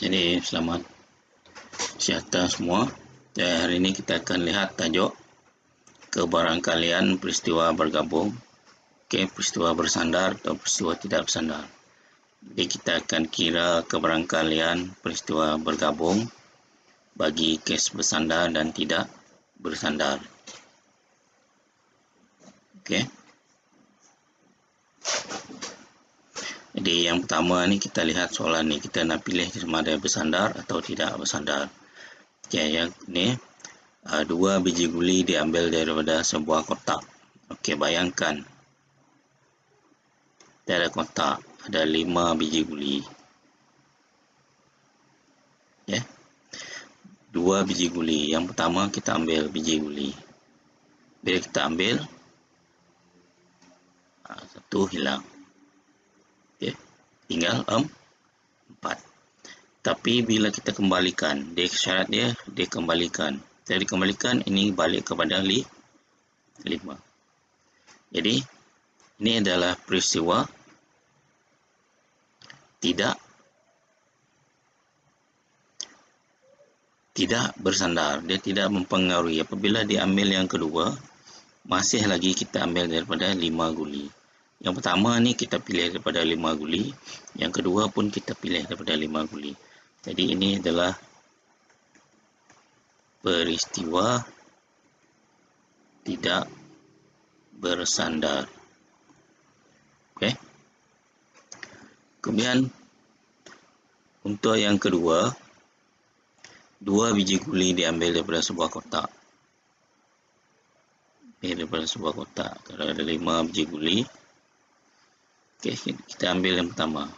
Jadi selamat siang semua. Dan hari ini kita akan lihat tajuk kebarangkalian peristiwa bergabung, peristiwa bersandar atau peristiwa tidak bersandar. Jadi kita akan kira kebarangkalian peristiwa bergabung bagi kes bersandar dan tidak bersandar. Jadi yang pertama ni kita lihat soalan ni, kita nak pilih sama ada bersandar atau tidak bersandar. Yang ni 2 biji guli diambil daripada sebuah kotak. Bayangkan dalam kotak ada 5 biji guli. 2 biji guli. Yang pertama kita ambil biji guli. Bila kita ambil, satu hilang. Tinggal 4. Tapi bila kita kembalikan, syarat dia kembalikan. Jadi kembalikan ini balik kepada 5. Jadi ini adalah peristiwa tidak bersandar. Dia tidak mempengaruhi. Apabila diambil yang kedua, masih lagi kita ambil daripada 5 guli. Yang pertama ni kita pilih daripada 5 guli. Yang kedua pun kita pilih daripada 5 guli. Jadi ini adalah peristiwa tidak bersandar. Kemudian untuk yang kedua, 2 biji guli diambil daripada sebuah kotak. Daripada sebuah kotak. Kalau ada 5 biji guli, kita ambil yang pertama.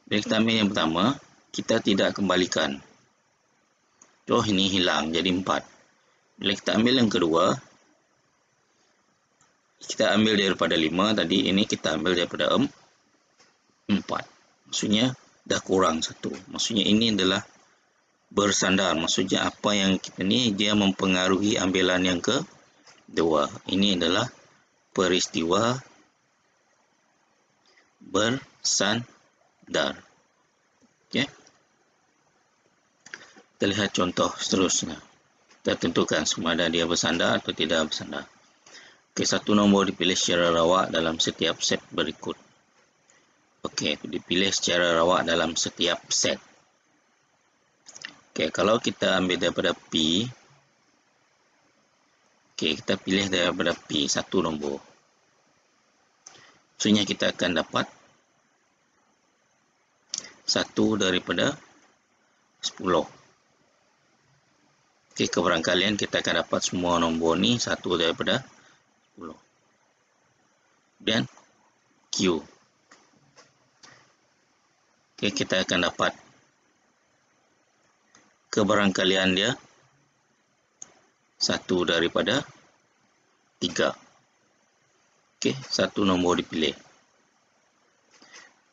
Bila kita ambil yang pertama, kita tidak kembalikan. Ini hilang jadi 4. Bila kita ambil yang kedua, kita ambil daripada 5 tadi, ini kita ambil daripada 4. Maksudnya dah kurang 1. Maksudnya ini adalah bersandar. Maksudnya apa yang kita ni, dia mempengaruhi ambilan yang kedua. Ini adalah peristiwa bersandar. Kita lihat contoh seterusnya. Kita tentukan sama ada dia bersandar atau tidak bersandar. Satu nombor dipilih secara rawak dalam setiap set berikut. Dipilih secara rawak dalam setiap set. Kalau kita ambil daripada P, kita pilih daripada P satu nombor. Maksudnya kita akan dapat 1 daripada 10. Kebarangkalian kita akan dapat semua nombor ni 1 daripada 10. Dan Q. Kita akan dapat kebarangkalian dia 1 daripada 3. Satu nombor dipilih.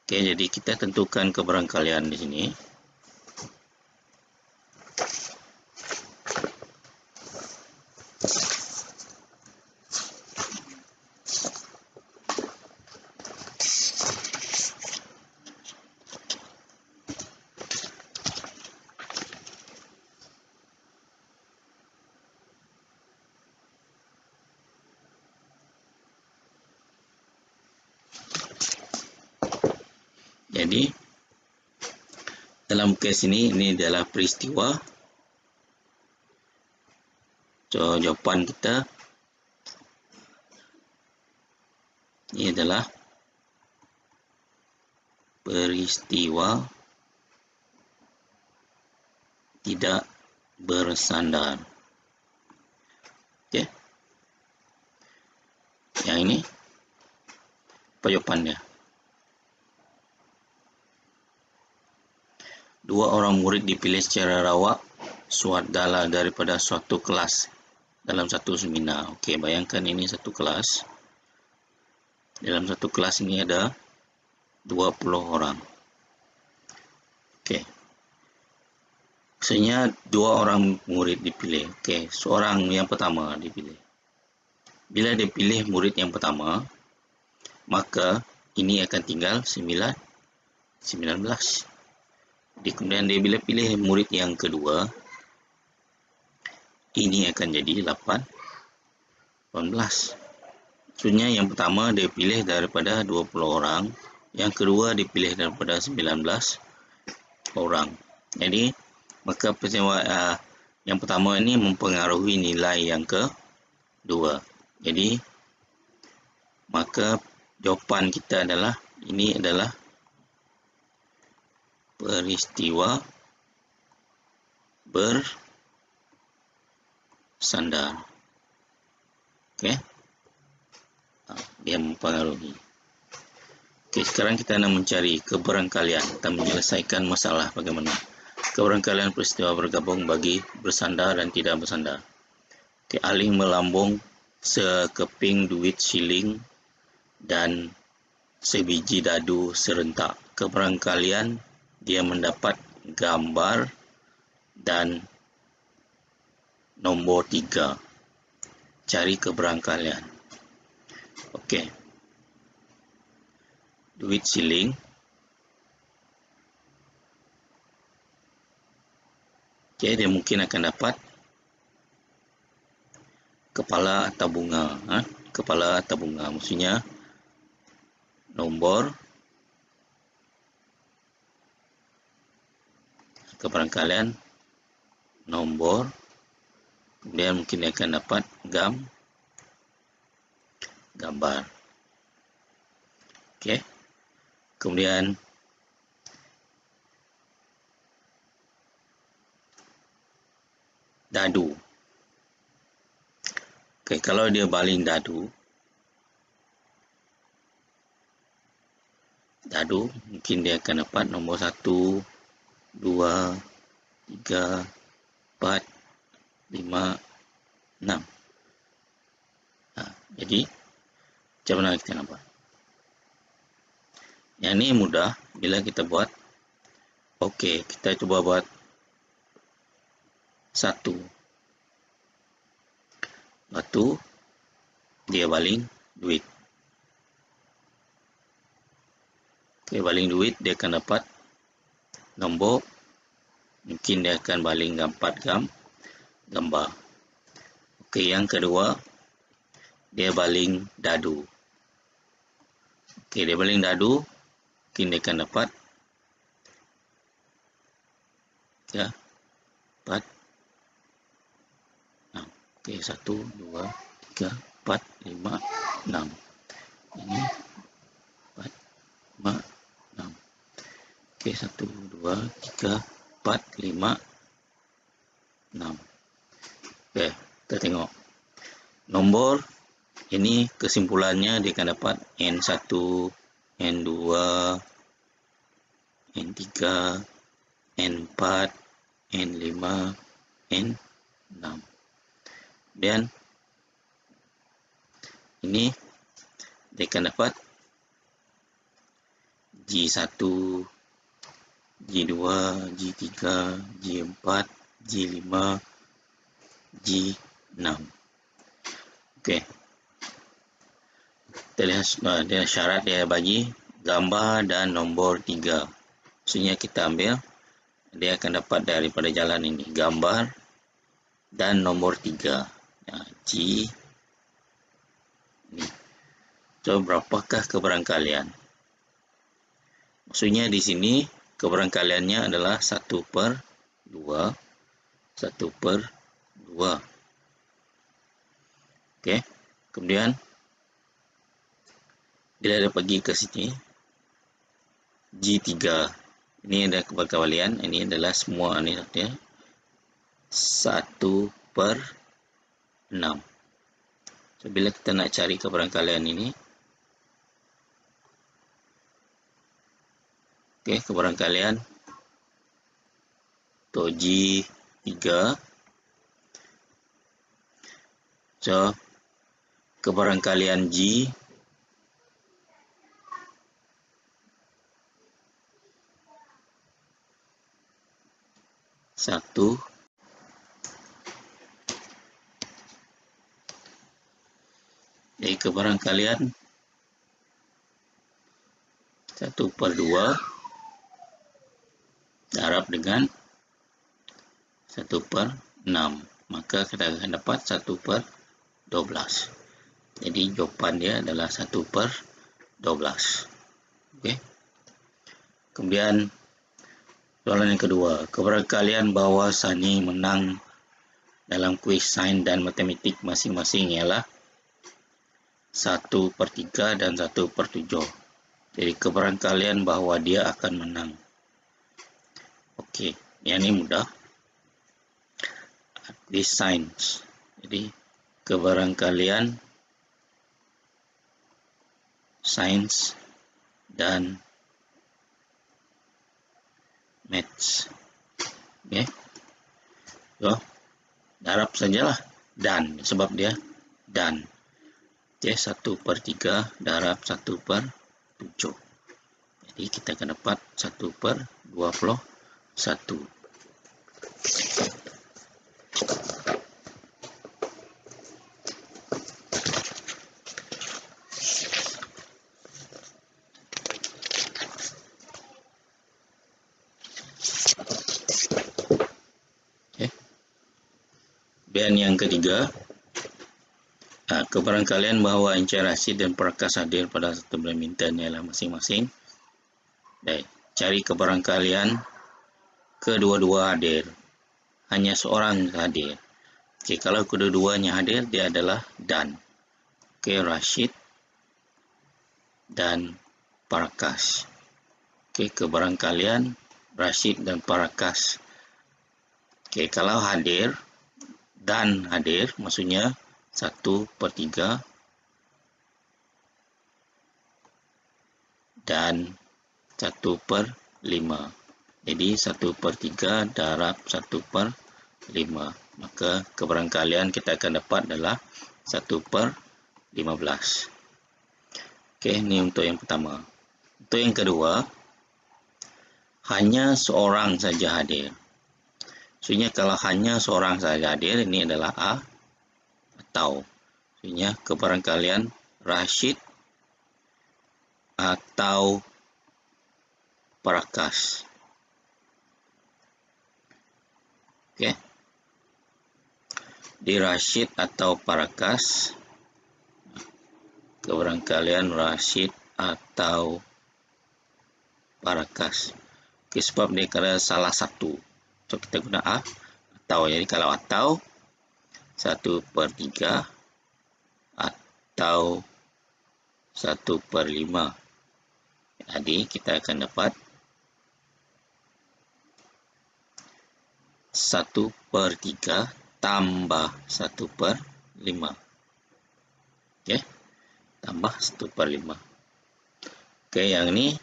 Jadi kita tentukan kebarangkalian di sini. Jadi dalam kes ini adalah peristiwa. Jawapan kita ini adalah peristiwa tidak bersandar. Yang ini jawapannya. 2 orang murid dipilih secara rawak daripada suatu kelas dalam satu seminar. Bayangkan ini satu kelas. Dalam satu kelas ini ada 20 orang. Maksudnya 2 orang murid dipilih. Seorang yang pertama dipilih. Bila dipilih murid yang pertama, maka ini akan tinggal 19. Jadi kemudian dia bila pilih murid yang kedua, ini akan jadi 18. Maksudnya yang pertama dia pilih daripada 20 orang, yang kedua dipilih daripada 19 orang. Jadi maka peristiwa yang pertama ini mempengaruhi nilai yang kedua. Jadi maka jawapan kita adalah ini adalah peristiwa bersandar. Okey. Dia mempengaruhi. Okey, sekarang kita nak mencari keberangkalian. Kita menyelesaikan masalah bagaimana keberangkalian peristiwa bergabung bagi bersandar dan tidak bersandar. Okey, Aling melambung sekeping duit siling dan sebiji dadu serentak. Keberangkalian dia mendapat gambar dan nombor 3. Cari keberangkalian. Okey. Duit siling. Okey, dia mungkin akan dapat kepala atau bunga. Kepala atau bunga. Maksudnya nombor keberangkalian nombor, kemudian mungkin dia akan dapat gambar. Okey. Kemudian dadu. Okey, kalau dia baling dadu mungkin dia akan dapat nombor 1, 2, 3, 4, 5, 6. Jadi macam mana kita nak buat? Yang ni mudah bila kita buat. Okey, kita cuba buat 1. Lepas tu dia baling duit. Okey, baling duit dia akan dapat nombor. Mungkin dia akan baling 4 gambar. Okey, yang kedua dia baling dadu. Okey, dia baling dadu, mungkin dia akan dapat 3, 4, 6. Okey, 1, 2, 3, 4, 5, 6. Ini 4, 5, 6. Okey, 1, 2, 3, 4, 5, 6. Okey, kita tengok. Nombor ini kesimpulannya dia akan dapat N1, N2, N3, N4, N5, N6. Dan ini dia akan dapat G1, G2, G3, G4, G5, G6. Okey. Kita lihat dia syarat dia bagi gambar dan nombor 3. Maksudnya kita ambil, dia akan dapat daripada jalan ini gambar dan nombor 3. G ini. So, berapakah keberangkalian? Maksudnya di sini keberangkaliannya adalah 1/2. 1/2. Okey. Kemudian bila dia pergi ke sini G3. Ini ada keberkalian, ini adalah semua ini dia 1/6. So, bila kita nak cari keberangkalian ini, okey, keberangkalian untuk G3. So, keberangkalian G 1 jadi keberangkalian 1/2 darab dengan 1/6. Maka kita akan dapat 1/12. Jadi jawapan dia adalah 1/12. Okey. Kemudian soalan yang kedua, kebarangkalian bahawa Sani menang dalam kuis sains dan matematik masing-masing ialah 1/3 dan 1/7. Jadi kebarangkalian bahawa dia akan menang. Okey, yang ini mudah. Kuis sains. Jadi kebarangkalian sains dan maths. Okey. So, darab sajalah dan, sebab dia dan. Okey, 1/3 darab 1/7. Jadi kita akan dapat 1/21. Dan yang ketiga, kebarangkalian bahawa encer asid dan perakas hadir pada satu badminton ialah masing-masing. Baik, cari kebarangkalian kedua-dua hadir. Hanya seorang hadir. Okey, kalau kedua-duanya hadir, dia adalah dan. Okey, Rashid dan Parakas. Okey, kebarangkalian Rashid dan Parakas. Okey, kalau hadir dan hadir, maksudnya 1/3 dan 1/5. Jadi 1/3 darab 1/5. Maka kebarangkalian kita akan dapat adalah 1/15. Okey, ini untuk yang pertama. Untuk yang kedua, hanya seorang saja hadir. Maksudnya kalau hanya seorang saja hadir, ini adalah A atau. Maksudnya kebarangkalian Rashid atau Parakas. Okey. Di Rashid atau Parakas, kebarangkalian Rashid atau Parakas. Okey, sebab dia kena salah satu. So kita guna A atau. Jadi kalau atau 1/3 atau 1/5. Jadi kita akan dapat 1/3 tambah 1/5. Okey, tambah 1/5. Okey, yang ini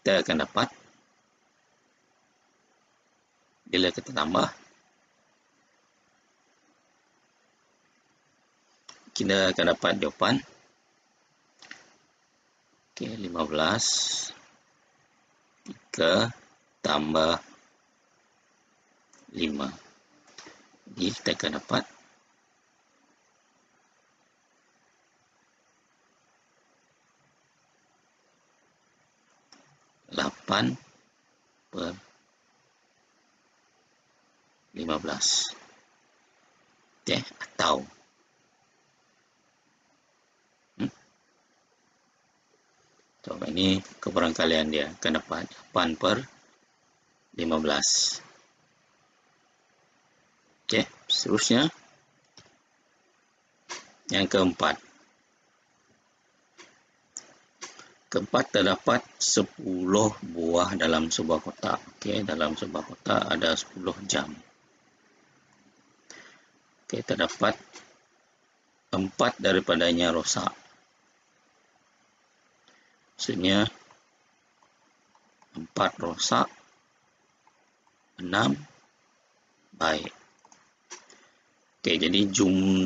kita akan dapat bila kita tambah, kita akan dapat jawapan. Okey, 15 3 tambah 5. Jadi kita akan dapat 8/15. Okey, atau. So, ini kebarangkalian dia akan dapat 8/15. Okey, seterusnya yang keempat. Keempat, terdapat 10 buah dalam sebuah kotak. Okey, dalam sebuah kotak ada 10 jam. Okey, terdapat 4 daripadanya rosak. Maksudnya 4 rosak, 6 baik. Okey, jadi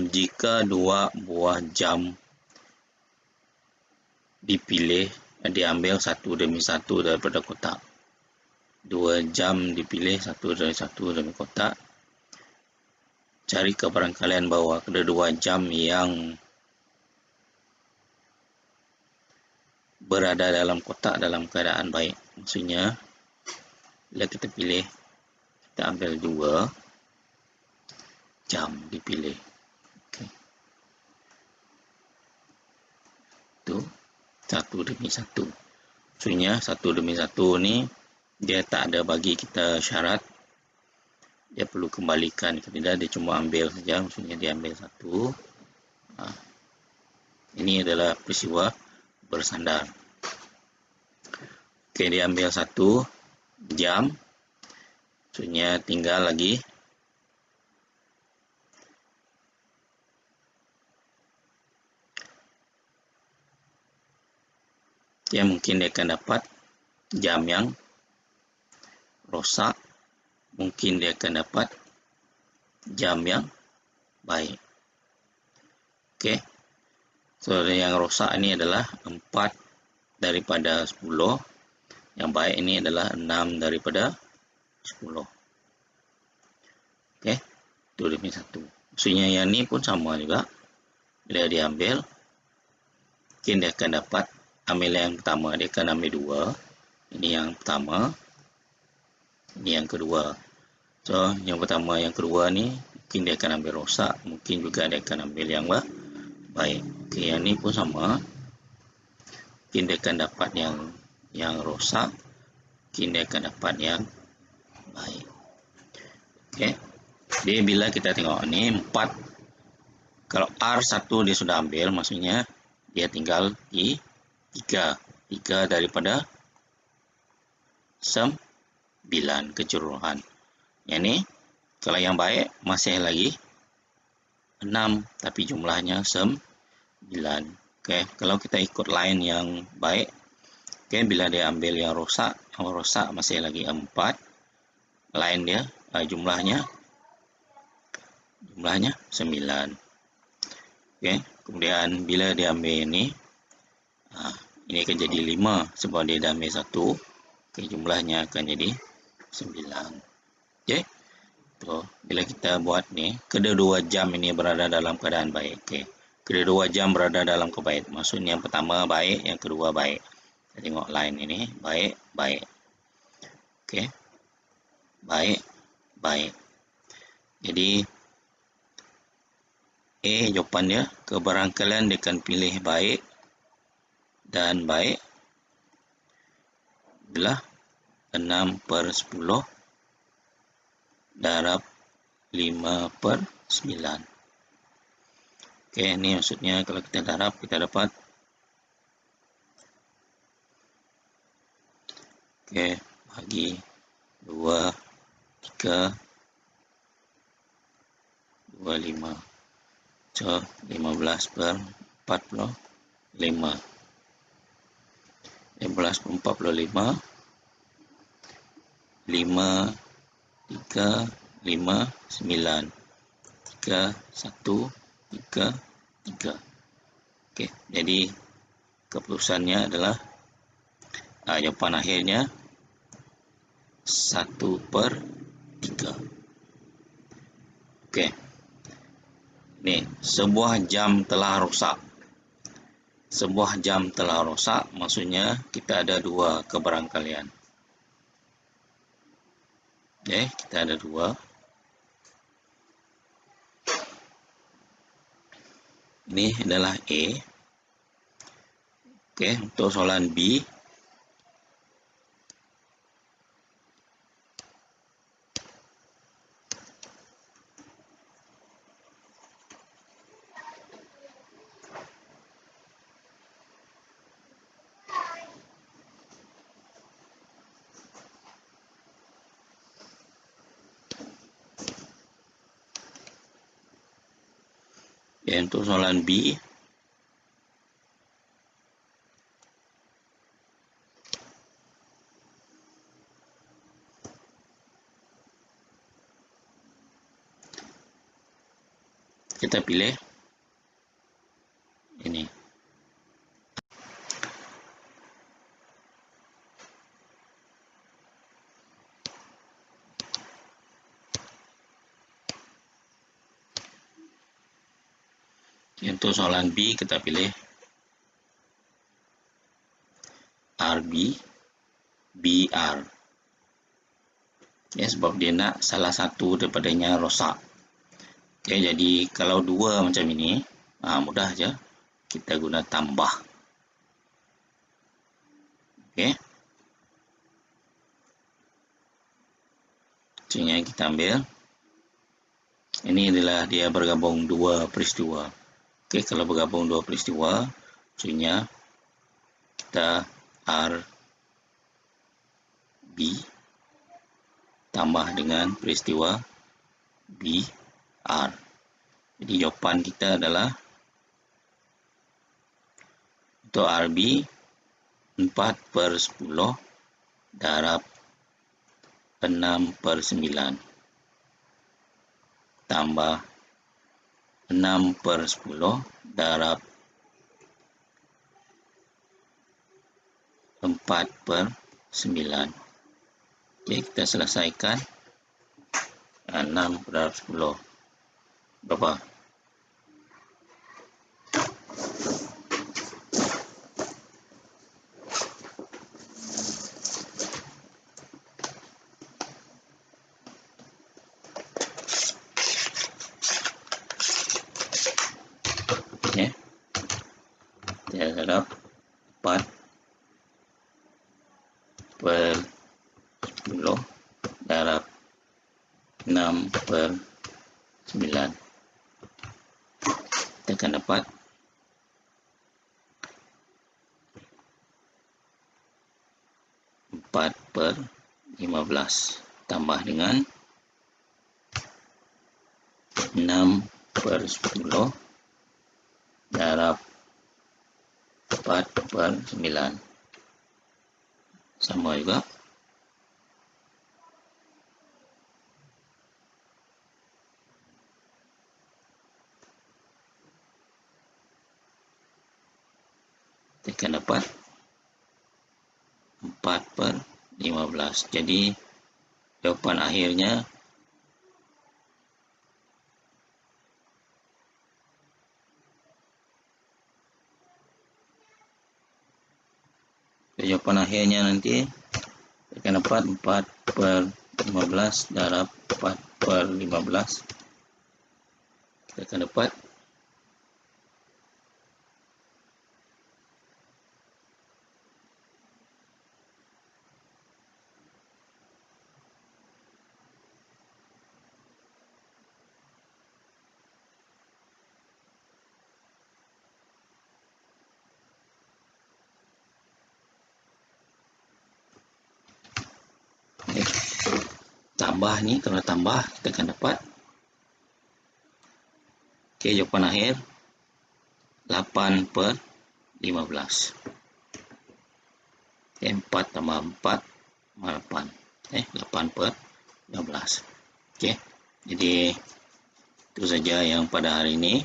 jika 2 buah jam dipilih, diambil satu demi satu daripada kotak. 2 jam dipilih satu demi kotak. Cari kebarangkalian bahawa kedua jam yang berada dalam kotak dalam keadaan baik. Maksudnya bila kita pilih, kita ambil 2 jam dipilih. Oke. Itu 1 demi 1. Maksudnya 1 demi 1 ni dia tak ada bagi kita syarat dia perlu kembalikan ke tidak, dia cuma ambil saja. Maksudnya dia ambil 1. Ini adalah peristiwa bersandar. Oke, dia ambil 1 jam. Maksudnya tinggal lagi dia mungkin dia akan dapat jam yang rosak, mungkin dia akan dapat jam yang baik. Oke. So yang rosak ini adalah 4 daripada 10. Yang baik ini adalah 6 daripada 10. Oke. 1 demi 1. Maksudnya yang ni pun sama juga. Bila dia ambil, mungkin dia akan dapat ambil yang pertama, dia akan ambil 2. Ini yang pertama, ini yang kedua. So yang pertama, yang kedua ni mungkin dia akan ambil rosak, mungkin juga dia akan ambil yang baik. Okey, yang ni pun sama. Mungkin dia akan dapat yang rosak, mungkin dia akan dapat yang baik. Okey. Jadi bila kita tengok ni 4, kalau R1 dia sudah ambil, maksudnya dia tinggal di 3 daripada 9 keseluruhan. Yang ni kalau yang baik masih lagi 6, tapi jumlahnya 9. Okey, kalau kita ikut line yang baik, okey, bila dia ambil yang rosak masih lagi 4. Line dia jumlahnya 9. Okey, kemudian bila dia ambil ini akan jadi 5 sebab dia dah ambil 1. Okey, jumlahnya akan jadi 9. Okey. So, bila kita buat ni, kedua-dua jam ini berada dalam keadaan baik. Okey. Kedua-dua jam berada dalam kebaik. Maksudnya yang pertama baik, yang kedua baik. Kita tengok line ini, baik, baik. Okey. Baik, baik. Jadi jawapan dia, kebarangkalian dia akan pilih baik dan baik adalah 6/10 darab 5/9. Okey, ini maksudnya kalau kita darab, kita dapat bagi 2, 3, 25. So 15/45. 15/45. 5, 3, 5, 9. 3, 1, 3, 3. Okey, jadi keputusannya adalah jawapan akhirnya 1/3. Okey. Ni, sebuah jam telah rosak. Sebuah jam telah rosak, maksudnya kita ada 2 kebarangkalian. Okey, kita ada 2. Ini adalah A. Okey, untuk soalan B, untuk soalan B, kita pilih ini. Untuk soalan B, kita pilih RB. BR. Ya, sebab dia nak salah satu daripadanya rosak. Okay, jadi kalau dua macam ini, mudah je kita guna tambah. Okay. Contohnya kita ambil. Ini adalah dia bergabung dua peristiwa. Okay, kalau bergabung dua peristiwa, contohnya kita RB tambah dengan peristiwa BR. Jadi jawapan kita adalah untuk RB 4/10 darab 6/9 tambah 6/10 darab 4/9. Okey, kita selesaikan. 6/10 berapa? Okey. Kita darab 4/10 darab 6/9. Kita akan dapat 4/15 tambah dengan 6/10 darab 4/9 sama juga. Kita akan dapat 4/15. Jadi jawapan akhirnya nanti akan dapat 4/15 darab 4/15. Kita akan dapat 4/15. Tambah ni, kalau tambah kita akan dapat, okey, jawapan akhir 8/15. 4 tambah 4 8. 8/15. Okey. Jadi itu saja yang pada hari ini.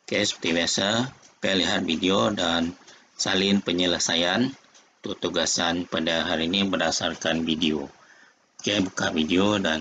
Okey, seperti biasa, kita lihat video dan salin penyelesaian untuk tugasan pada hari ini berdasarkan video. Okey, buka video dan